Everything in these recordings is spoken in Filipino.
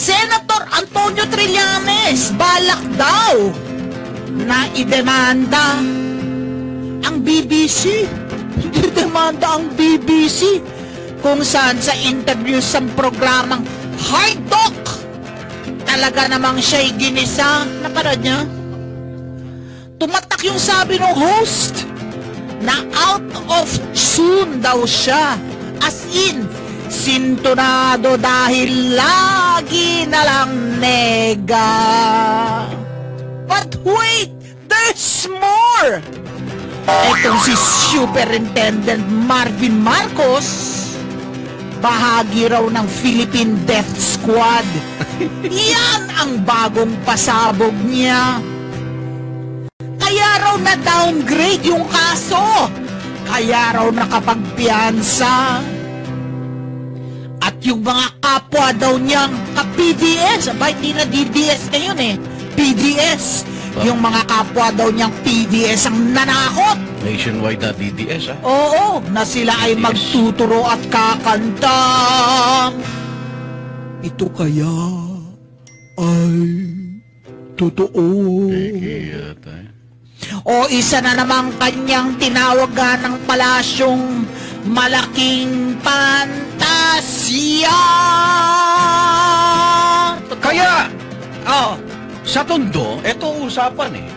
Senator Antonio Trillanes balak daw na idemanda ang BBC. Idemanda ang BBC kung saan sa interview sa programang Hard Talk talaga namang siya'y ginisa. Napanood niya? Tumatak yung sabi ng host na out of tune daw siya. As in, sintonado dahil lagi na lang nega. But wait, there's more! Itong si Superintendent Marvin Marcos, bahagi raw ng Philippine Death Squad. Yan ang bagong pasabog niya. Kaya raw na-downgrade yung kaso. Kaya raw nakapagpiyansa. At yung mga kapwa daw niyang ka-PDS, aba hindi na DDS ngayon eh, PDS. Yung mga kapwa daw niyang PDS ang nanakot. Nationwide na DDS, ha? Oo, na sila ay magtuturo at kakanta. Ito kaya ay totoo. O isa na namang kanyang tinawagan ng palasyong malaking pantasya. Kaya, sa Tondo, ito usapan eh.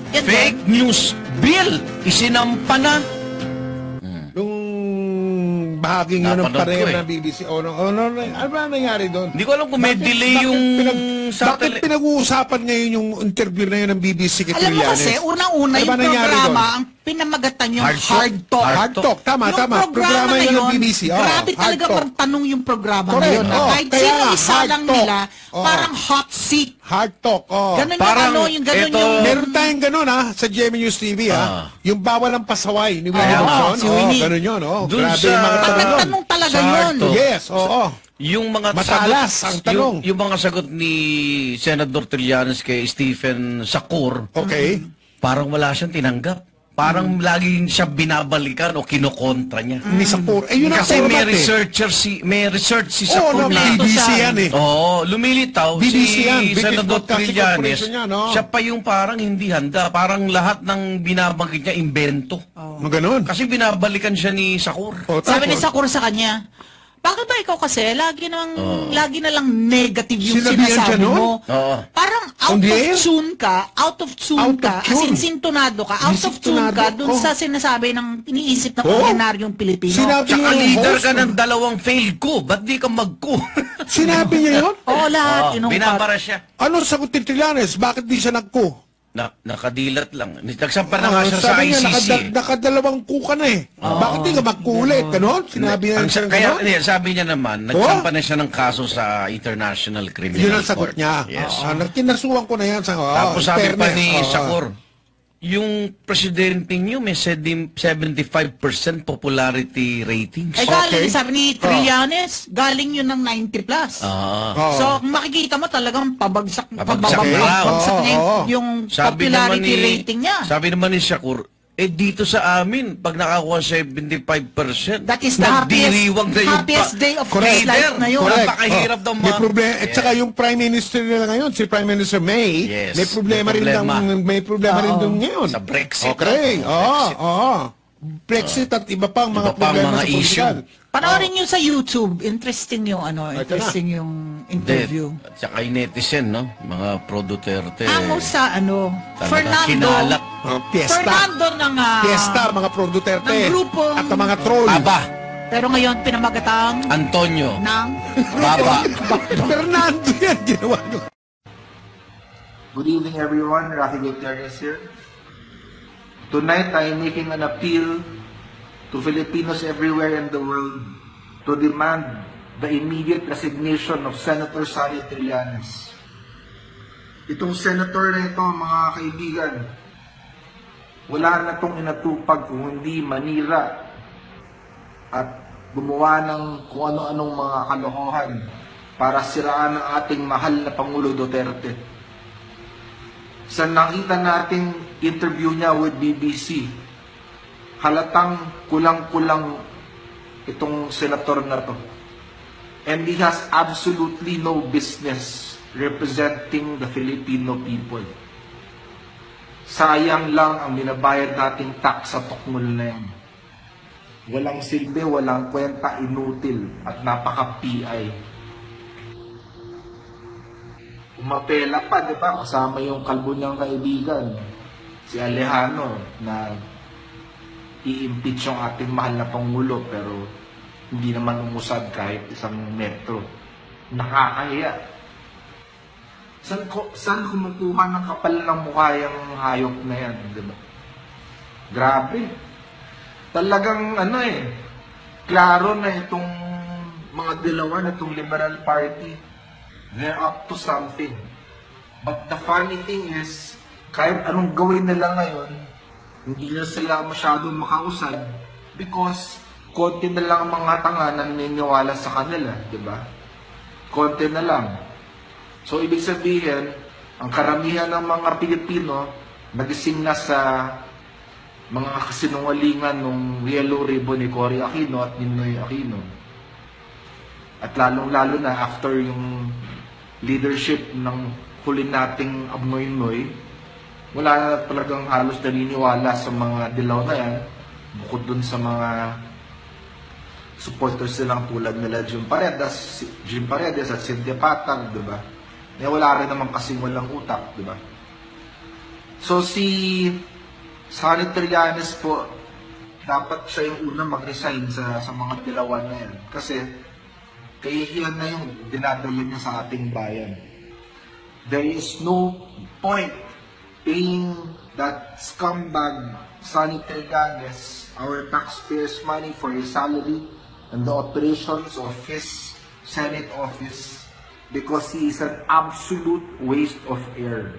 Fake news bill, isinampa na. Nung bahaging yun ng pareho ng BBC, ano ba nangyari doon? Hindi ko alam kung may delay yung Bakit pinag-uusapan ngayon yung interview na yun ng BBC kay Alam mo Trillanes? kasi, unang-una yung programa, ang pinamagatan yung Hard Talk. Hard Talk, tama. Programa yun ng BBC. Grabe talaga magtanong yung programa na yun. Kahit sino isa lang nila, parang hot seat. Hard Talk, Ganun yung ano, yung ganun yung... Meron tayong ganun sa GMA News TV yung bawal ang pasaway ni William Luzon. Ganun yun, grabe yung mga tanong. Nagtanong talaga yun. Yes, yung mga matalas ang tanong. Yung mga sagot ni Senador Trillanes kay Stephen Sakur, parang wala siyang tinanggap. Parang laging siya binabalikan o kinokontra niya. Ni Sakur. Yun ang kasi format may research si Sakur na. BBC yan eh. Lumilitaw BBC si Senador Trillanes. Siya pa yung parang hindi handa. Parang lahat ng binabanggit niya, invento. Ganun. Kasi binabalikan siya ni Sakur. Sabi ni Sakur sa kanya, bakit ba ikaw kasi lagi na lang negative yung sinasabi mo? Parang out of tune ka, as in sintonado ka, out of tune ka dun sa sinasabi ng iniisip ng ordinaryong Pilipino. Tsaka leader ka ng dalawang failed ko, ba't di ka mag-ko? Sinabi niya yun? Oo, lahat. Binabara siya. Ano sagot ni Trillanes? Bakit di siya nag-ko? Nakadilat lang. Nagsampa na nga siya sa ICC. Nakadalawang kuka na eh. Bakit di ka magkulit? Ganon? Sinabi niya siya ganon? Kaya sabi niya naman, nagsampa na siya ng kaso sa International Criminal Court. Yun ang sagot niya. Yes. Kinasuhan ko na yan. Tapos sabi pa ni Sakur, yung presidente niyo may 75% popularity ratings. Galing, sabi ni Trillanes, galing yun ng 90+. So, makikita mo talagang pabagsak yung popularity rating niya. Sabi naman ni Sakur, dito sa amin, pag nakakuha 75%, that is the happiest day of his life na yun. Napakahirap daw may problema. At saka yung Prime Minister nila ngayon, si Prime Minister May, may problema rin doon ngayon. Sa Brexit. Brexit at iba pang mga problema sa issue. Panoorin nyo sa YouTube. Interesting yung yung interview. At saka yung netizen, no? Mga pro-Duterte. Sa Fernando ng Fiesta, mga pro-Duterte. ng grupo. At ang mga troll. Aba. Pero ngayon, pinamagatang Antonio. ng Baba. Fernando yan, ginawa nyo. Good evening, everyone. Rafi Gutierrez here. Tonight, I am making an appeal to Filipinos everywhere in the world to demand the immediate resignation of Senator Sani Trillanes. Itong senator na ito, mga kaibigan, wala na itong inatupag kung hindi manira at gumawa ng kung ano-anong mga kalokohan para siraan ang ating mahal na Pangulo Duterte. Sa nakita nating interview niya with BBC, halatang kulang-kulang itong senator na to. And he has absolutely no business representing the Filipino people. Sayang lang ang binabayad nating tax sa tukmol na yan. Walang silbi, walang kwenta, inutil, at napaka-PI. Umapela pa, di ba? Kasama yung kalbo niyang kaibigan, si Alejandro, na i-impeach yung ating mahal na Pangulo, pero hindi naman umusad kahit isang metro. Nakakahiya. Saan kumukuha ng kapal ng mukha yung hayop na yan, di ba? Grabe. Talagang klaro na itong mga dilawan, itong Liberal Party, they're up to something. But the funny thing is, kahit anong gawin nila ngayon, hindi na sila masyadong makausad because konti na lang ang mga tanga na naniniwala sa kanila, di ba? Konti na lang. So, ibig sabihin, ang karamihan ng mga Pilipino nagising na sa mga kasinungalingan ng Yellow Ribbon ni Cory Aquino at Ninoy Aquino. At lalong-lalo na after yung leadership ng huli nating Abnoy-Noy, wala na talagang halos naniniwala sa mga dilaw na yan, bukod dun sa mga supporters nilang tulad nila Jim Paredes at Cynthia Patag, di ba? Wala rin naman kasing walang utak, di ba? So si Sonny Trillanes po, dapat siya yung unang mag-resign sa mga dilawan na yan. Kasi kahihiyan na yung dinadala niya sa ating bayan. There is no point paying that scumbag Sonny Trillanes our taxpayers' money for his salary and the operations of his Senate office because he is an absolute waste of air.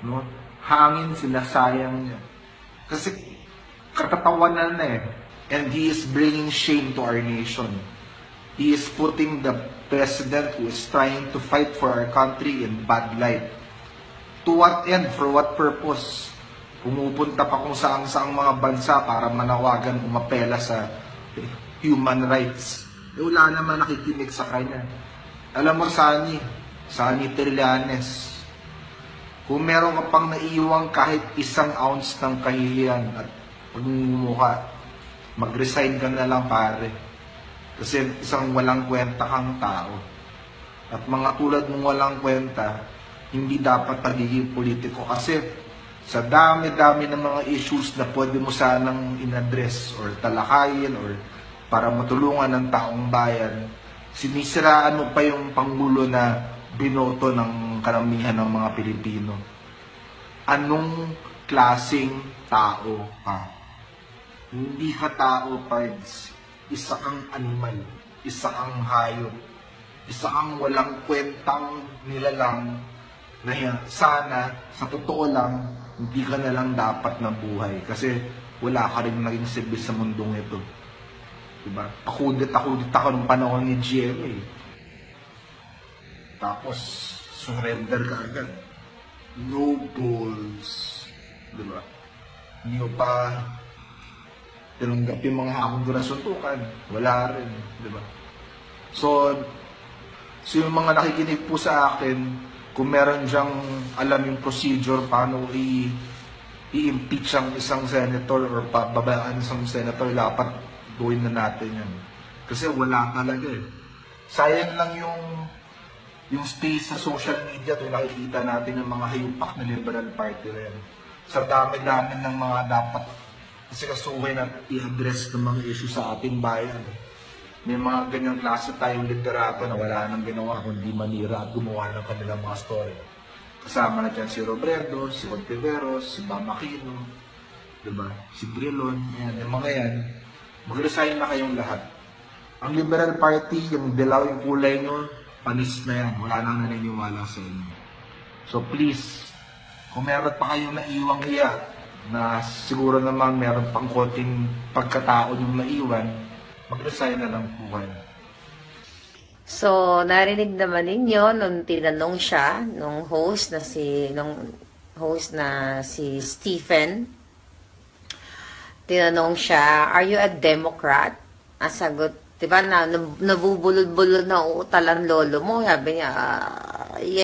No? Hangin, sinasayang niya. Kasi katatawanan na and he is bringing shame to our nation. He is putting the president who is trying to fight for our country in bad light. To what end? For what purpose? Pumupunta pa kung saang-saang mga bansa para manawagan umapela sa human rights. Wala naman nakikinig sa kanya. Alam mo, Sonny Trillanes, kung meron ka pang naiiwang kahit 1 ounce ng kahihiyan at pagmumukha, mag-resign ka na lang, pare. Kasi isang walang kwenta kang tao. At mga tulad mong walang kwenta, hindi dapat pagiging politiko. Kasi sa dami-dami ng mga issues na pwede mo sanang in-address or talakayin or para matulungan ng taong bayan, sinisiraan mo pa yung Pangulo na binoto ng karamihan ng mga Pilipino. Anong klaseng tao ka? Hindi ka tao, Pards. Isa kang animal. Isa kang hayop. Isa kang walang kwentang nilalang na sana, sa totoo lang, hindi ka na lang dapat na buhay. Kasi wala ka rin naging silbi sa mundong ito. Diba? Takudit ako ng panahon ni GMA. Tapos, surrender ka agad. No balls. Diba? Hindi mo pa tinanggap yung mga hamon ko na suntukan. Wala rin. Diba? So yung mga nakikinig po sa akin, kung meron diyang alam yung procedure, paano i-impeach ang isang senator or pababayaan ng isang senator, dapat gawin na natin yan. Kasi wala talaga Sayang lang yung space sa social media tuwing nakikita natin ng mga hayupak na Liberal Party rin. Sa dami-dami ng mga dapat kasi kasuhin at i-address ng mga issue sa ating bayan. May mga ganyang klase tayong literato na wala nang ginawa kundi manira at gumawa ng kanilang mga story. Kasama na dyan si Robredo, si Ontiveros, si Bam Aquino, diba? Si Brilon, yung mga yan. Mag-resign na kayong lahat. Ang Liberal Party, yung dilaw yung kulay nyo, panis na yan. Wala nang naniniwala sa inyo. So please, kung meron pa kayong naiwang hiya, na siguro naman meron pang konting pagkatao yung naiwan, mag-resign na lang po kayo. So, narinig naman ninyo nung tinanong siya, nung host na si Stephen, tinanong siya, are you a Democrat? Ang sagot Diba, nabubulol-bulol na utal ang lolo mo. Sabi niya,